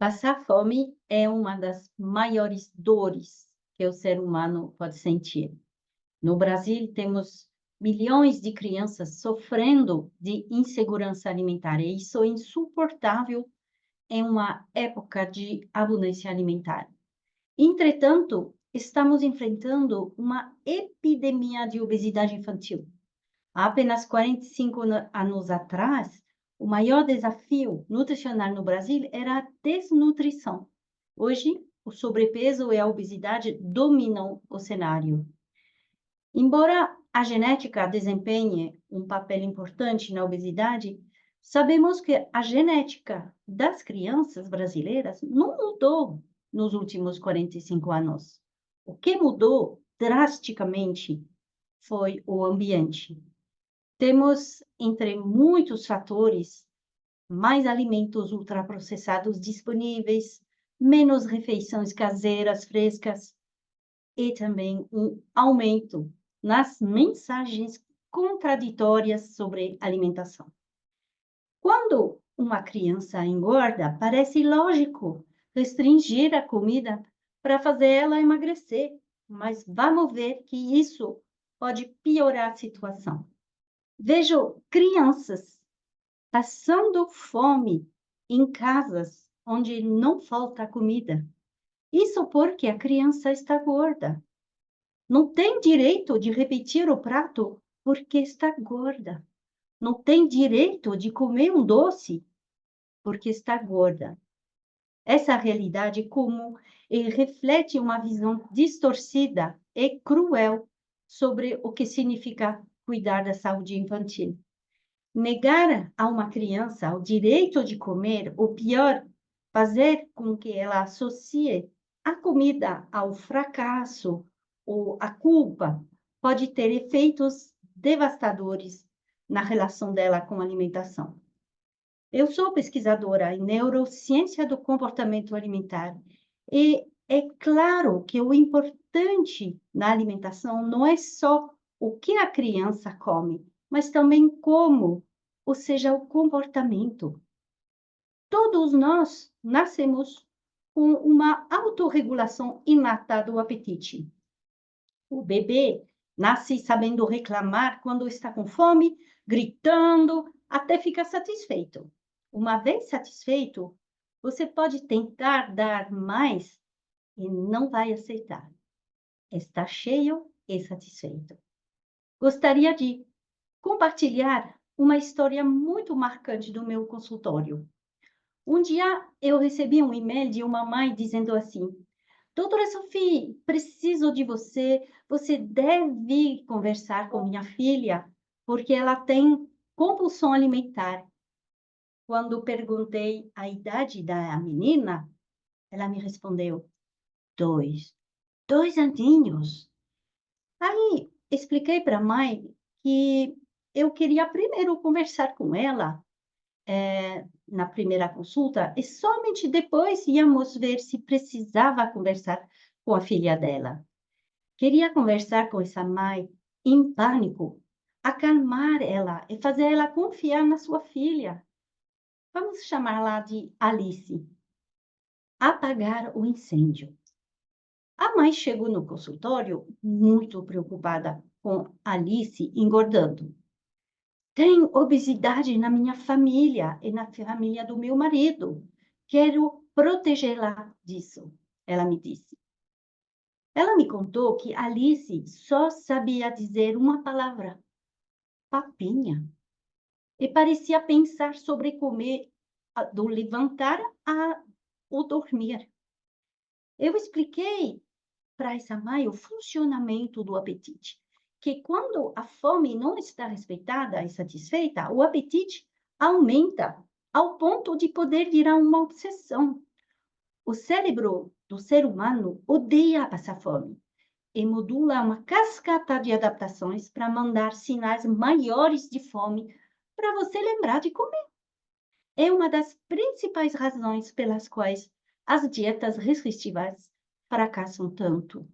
Passar fome é uma das maiores dores que o ser humano pode sentir. No Brasil, temos milhões de crianças sofrendo de insegurança alimentar, e isso é insuportável em uma época de abundância alimentar. Entretanto, estamos enfrentando uma epidemia de obesidade infantil. Há apenas 45 anos atrás, o maior desafio nutricional no Brasil era a desnutrição. Hoje, o sobrepeso e a obesidade dominam o cenário. Embora a genética desempenhe um papel importante na obesidade, sabemos que a genética das crianças brasileiras não mudou nos últimos 45 anos. O que mudou drasticamente foi o ambiente. Temos, entre muitos fatores, mais alimentos ultraprocessados disponíveis, menos refeições caseiras frescas e também um aumento nas mensagens contraditórias sobre alimentação. Quando uma criança engorda, parece lógico restringir a comida para fazer ela emagrecer, mas vamos ver que isso pode piorar a situação. Vejo crianças passando fome em casas onde não falta comida. Isso porque a criança está gorda. Não tem direito de repetir o prato porque está gorda. Não tem direito de comer um doce porque está gorda. Essa realidade comum reflete uma visão distorcida e cruel sobre o que significa cuidar da saúde infantil. Negar a uma criança o direito de comer, ou pior, fazer com que ela associe a comida ao fracasso ou à culpa, pode ter efeitos devastadores na relação dela com a alimentação. Eu sou pesquisadora em neurociência do comportamento alimentar e é claro que o importante na alimentação não é só o que a criança come, mas também como, ou seja, o comportamento. Todos nós nascemos com uma autorregulação inata do apetite. O bebê nasce sabendo reclamar quando está com fome, gritando, até ficar satisfeito. Uma vez satisfeito, você pode tentar dar mais e não vai aceitar. Está cheio e satisfeito. Gostaria de compartilhar uma história muito marcante do meu consultório. Um dia eu recebi um e-mail de uma mãe dizendo assim: Doutora Sophie, preciso de você. Você deve conversar com minha filha, porque ela tem compulsão alimentar. Quando perguntei a idade da menina, ela me respondeu: 2. 2 aninhos. Aí expliquei para a mãe que eu queria primeiro conversar com ela na primeira consulta, e somente depois íamos ver se precisava conversar com a filha dela. Queria conversar com essa mãe em pânico, acalmar ela e fazer ela confiar na sua filha. Vamos chamá-la de Alice. Apagar o incêndio. A mãe chegou no consultório muito preocupada com Alice engordando. Tem obesidade na minha família e na família do meu marido. Quero protegê-la disso, ela me disse. Ela me contou que Alice só sabia dizer uma palavra: papinha. E parecia pensar sobre comer do levantar ou dormir. Eu expliquei para essa mãe o funcionamento do apetite, que quando a fome não está respeitada e satisfeita, o apetite aumenta ao ponto de poder virar uma obsessão. O cérebro do ser humano odeia passar fome e modula uma cascata de adaptações para mandar sinais maiores de fome para você lembrar de comer. É uma das principais razões pelas quais as dietas restritivas fracassam tanto.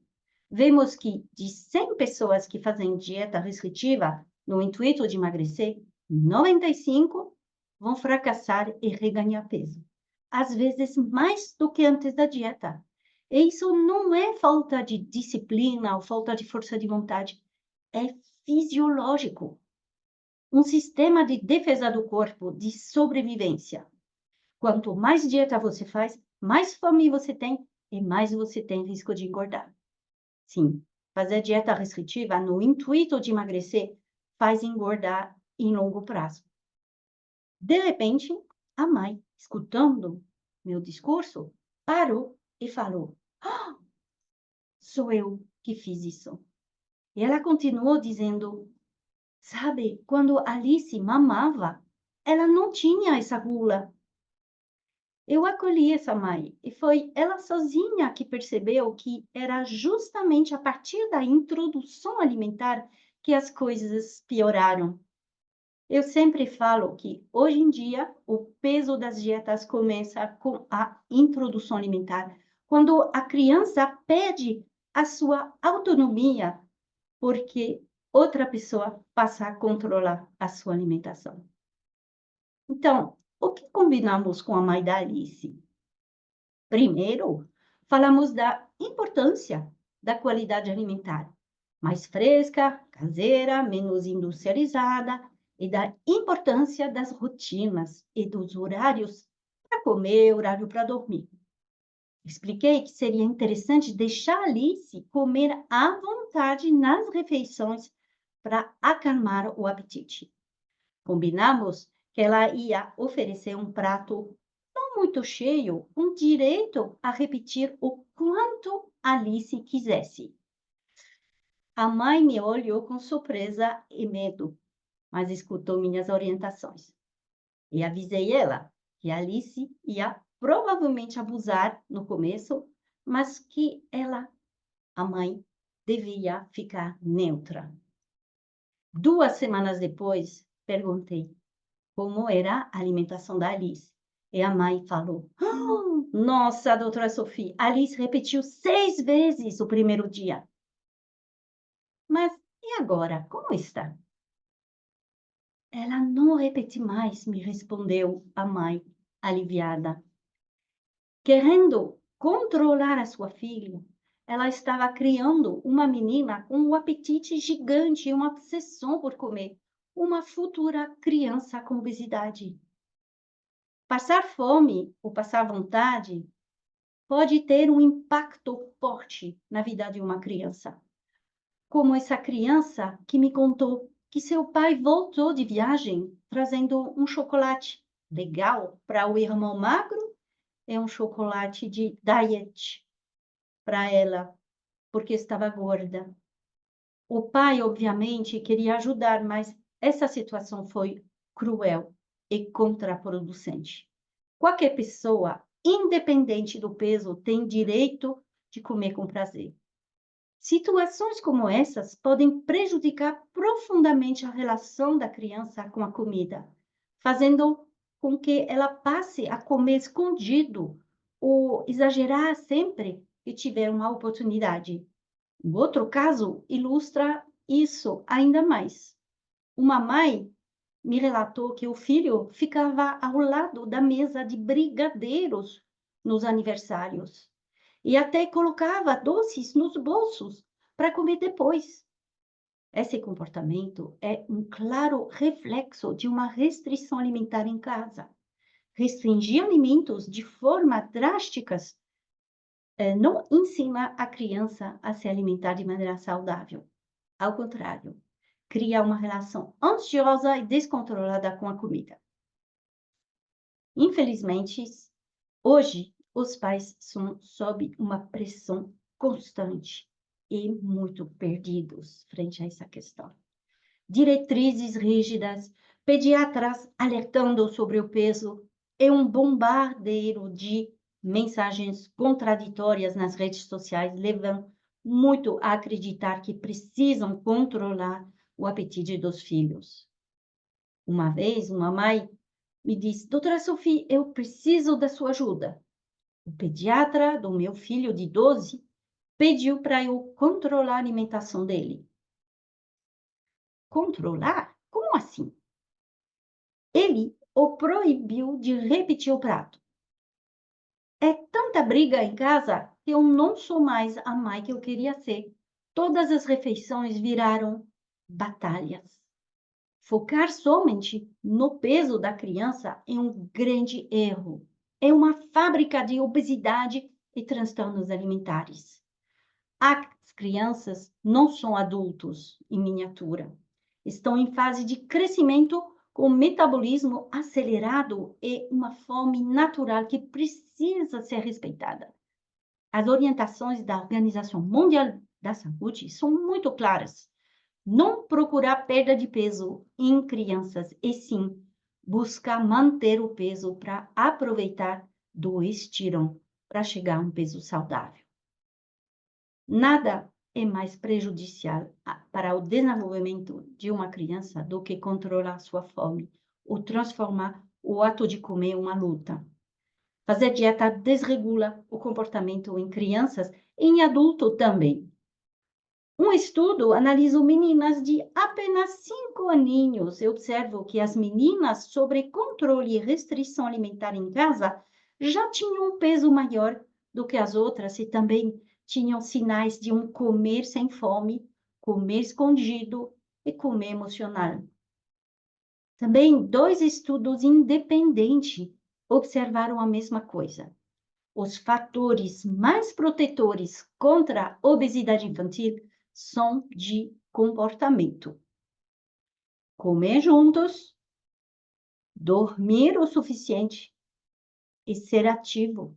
Vemos que de 100 pessoas que fazem dieta restritiva no intuito de emagrecer, 95 vão fracassar e reganhar peso. às vezes mais do que antes da dieta. E isso não é falta de disciplina ou falta de força de vontade, é fisiológico. Um sistema de defesa do corpo, de sobrevivência. Quanto mais dieta você faz, mais fome você tem e mais você tem risco de engordar. Sim, fazer dieta restritiva no intuito de emagrecer faz engordar em longo prazo. De repente, a mãe, escutando meu discurso, parou e falou: "Ah, sou eu que fiz isso." E ela continuou dizendo: "Sabe, quando Alice mamava, ela não tinha essa gula." Eu acolhi essa mãe e foi ela sozinha que percebeu que era justamente a partir da introdução alimentar que as coisas pioraram. Eu sempre falo que, hoje em dia, o peso das dietas começa com a introdução alimentar, quando a criança pede a sua autonomia, porque outra pessoa passa a controlar a sua alimentação. Então, o que combinamos com a mãe da Alice? Primeiro, falamos da importância da qualidade alimentar, mais fresca, caseira, menos industrializada, e da importância das rotinas e dos horários para comer, horário para dormir. Expliquei que seria interessante deixar Alice comer à vontade nas refeições para acalmar o apetite. Combinamos que ela ia oferecer um prato não muito cheio, com direito a repetir o quanto Alice quisesse. A mãe me olhou com surpresa e medo, mas escutou minhas orientações. E avisei ela que Alice ia provavelmente abusar no começo, mas que ela, a mãe, devia ficar neutra. 2 semanas depois, perguntei como era a alimentação da Alice. E a mãe falou: "Ah, nossa, doutora Sophie, Alice repetiu 6 vezes o primeiro dia." Mas e agora, como está? Ela não repete mais, me respondeu a mãe, aliviada. Querendo controlar a sua filha, ela estava criando uma menina com um apetite gigante e uma obsessão por comer, uma futura criança com obesidade. Passar fome ou passar vontade pode ter um impacto forte na vida de uma criança. Como essa criança que me contou que seu pai voltou de viagem trazendo um chocolate legal para o irmão magro e um chocolate de diet para ela, porque estava gorda. O pai, obviamente, queria ajudar, mas essa situação foi cruel e contraproducente. Qualquer pessoa, independente do peso, tem direito de comer com prazer. Situações como essas podem prejudicar profundamente a relação da criança com a comida, fazendo com que ela passe a comer escondido ou exagerar sempre que tiver uma oportunidade. Um outro caso ilustra isso ainda mais. Uma mãe me relatou que o filho ficava ao lado da mesa de brigadeiros nos aniversários e até colocava doces nos bolsos para comer depois. Esse comportamento é um claro reflexo de uma restrição alimentar em casa. Restringir alimentos de forma drásticas não ensina a criança a se alimentar de maneira saudável. Ao contrário, cria uma relação ansiosa e descontrolada com a comida. Infelizmente, hoje os pais são sob uma pressão constante e muito perdidos frente a essa questão. Diretrizes rígidas, pediatras alertando sobre o peso e um bombardeio de mensagens contraditórias nas redes sociais levam muito a acreditar que precisam controlar o apetite dos filhos. Uma vez, uma mãe me disse: doutora Sophie, eu preciso da sua ajuda. O pediatra do meu filho de 12 pediu para eu controlar a alimentação dele. Controlar? Como assim? Ele o proibiu de repetir o prato. É tanta briga em casa que eu não sou mais a mãe que eu queria ser. Todas as refeições viraram batalhas. Focar somente no peso da criança é um grande erro. É uma fábrica de obesidade e transtornos alimentares. As crianças não são adultos em miniatura. Estão em fase de crescimento com metabolismo acelerado e uma fome natural que precisa ser respeitada. As orientações da Organização Mundial da Saúde são muito claras. Não procurar perda de peso em crianças, e sim buscar manter o peso para aproveitar do estirão para chegar a um peso saudável. Nada é mais prejudicial para o desenvolvimento de uma criança do que controlar sua fome ou transformar o ato de comer em uma luta. Fazer dieta desregula o comportamento em crianças e em adulto também. Um estudo analisou meninas de apenas 5 aninhos e observou que as meninas sobre controle e restrição alimentar em casa já tinham um peso maior do que as outras e também tinham sinais de um comer sem fome, comer escondido e comer emocional. Também 2 estudos independentes observaram a mesma coisa. Os fatores mais protetores contra a obesidade infantil são de comportamento. Comer juntos, dormir o suficiente e ser ativo.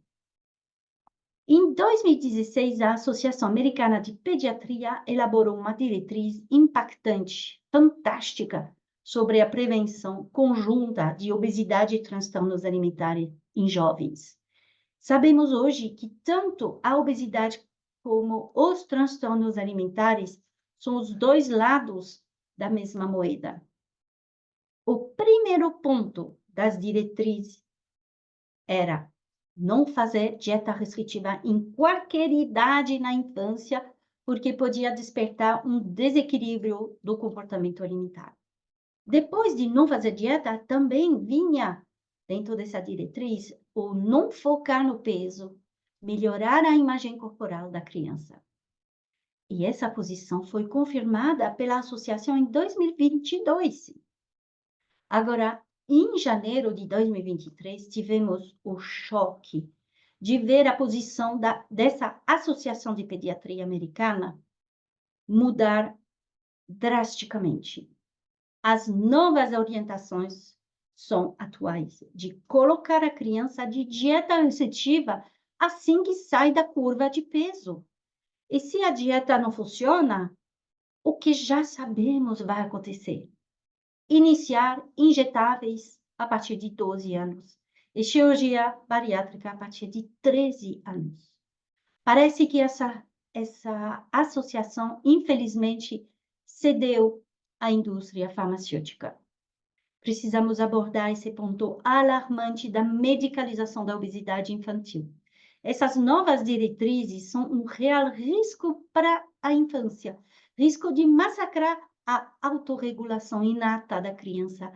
Em 2016, a Associação Americana de Pediatria elaborou uma diretriz impactante, fantástica, sobre a prevenção conjunta de obesidade e transtornos alimentares em jovens. Sabemos hoje que tanto a obesidade como os transtornos alimentares são os dois lados da mesma moeda. O primeiro ponto das diretrizes era não fazer dieta restritiva em qualquer idade na infância, porque podia despertar um desequilíbrio do comportamento alimentar. Depois de não fazer dieta, também vinha, dentro dessa diretriz, o não focar no peso, melhorar a imagem corporal da criança. E essa posição foi confirmada pela associação em 2022. Agora, em janeiro de 2023, tivemos o choque de ver a posição dessa Associação de Pediatria Americana mudar drasticamente. As novas orientações são atuais de colocar a criança de dieta restritiva assim que sai da curva de peso. E se a dieta não funciona, o que já sabemos vai acontecer? Iniciar injetáveis a partir de 12 anos e cirurgia bariátrica a partir de 13 anos. Parece que essa associação, infelizmente, cedeu à indústria farmacêutica. Precisamos abordar esse ponto alarmante da medicalização da obesidade infantil. Essas novas diretrizes são um real risco para a infância, risco de massacrar a autorregulação inata da criança,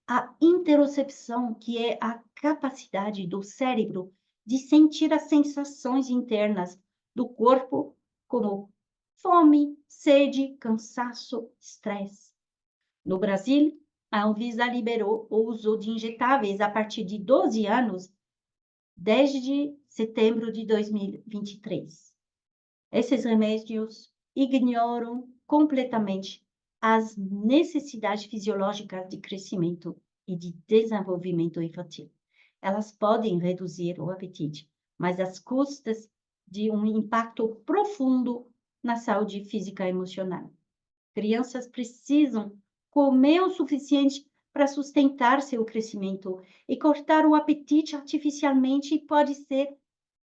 a interocepção, que é a capacidade do cérebro de sentir as sensações internas do corpo, como fome, sede, cansaço, estresse. No Brasil, a Anvisa liberou o uso de injetáveis a partir de 12 anos, desde setembro de 2023. Esses remédios ignoram completamente as necessidades fisiológicas de crescimento e de desenvolvimento infantil. Elas podem reduzir o apetite, mas às custas de um impacto profundo na saúde física e emocional. Crianças precisam comer o suficiente para sustentar seu crescimento, e cortar o apetite artificialmente pode ser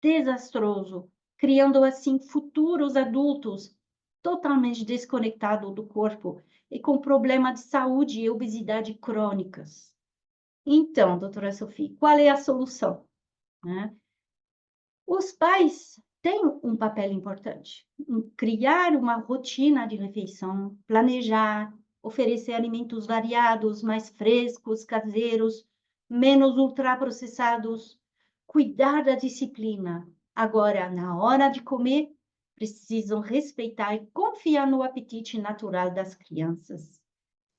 desastroso, criando assim futuros adultos totalmente desconectados do corpo e com problemas de saúde e obesidade crônicas. Então, doutora Sofia, qual é a solução? Os pais têm um papel importante em criar uma rotina de refeição, planejar, oferecer alimentos variados, mais frescos, caseiros, menos ultraprocessados, cuidar da disciplina. Agora, na hora de comer, precisam respeitar e confiar no apetite natural das crianças.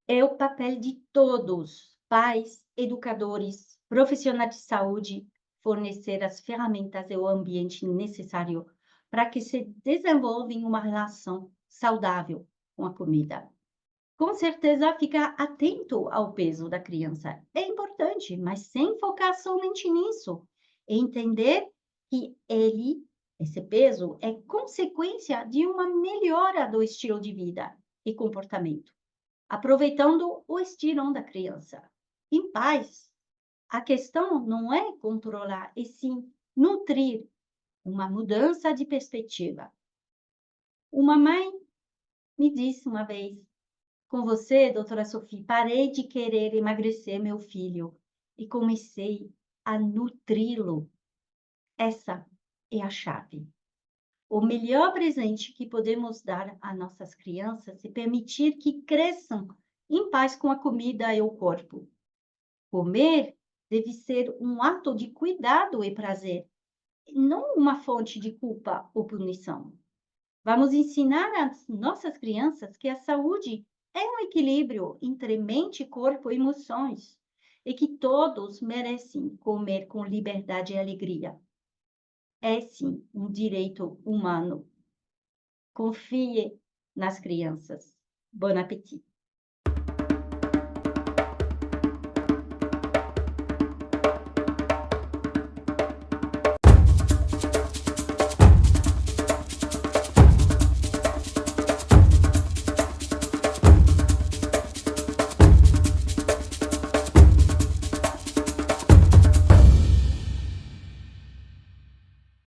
É o papel de todos, pais, educadores, profissionais de saúde, fornecer as ferramentas e o ambiente necessário para que se desenvolva uma relação saudável com a comida. Com certeza, ficar atento ao peso da criança é importante, mas sem focar somente nisso. Entender que esse peso, é consequência de uma melhora do estilo de vida e comportamento, aproveitando o estirão da criança. Em paz, a questão não é controlar, e sim nutrir uma mudança de perspectiva. Uma mãe me disse uma vez: com você, doutora Sophie, parei de querer emagrecer meu filho e comecei a nutri-lo. Essa é a chave. O melhor presente que podemos dar a nossas crianças é permitir que cresçam em paz com a comida e o corpo. Comer deve ser um ato de cuidado e prazer, não uma fonte de culpa ou punição. Vamos ensinar às nossas crianças que a saúde é um equilíbrio entre mente, corpo e emoções, e que todos merecem comer com liberdade e alegria. É sim um direito humano. Confie nas crianças. Bon appétit!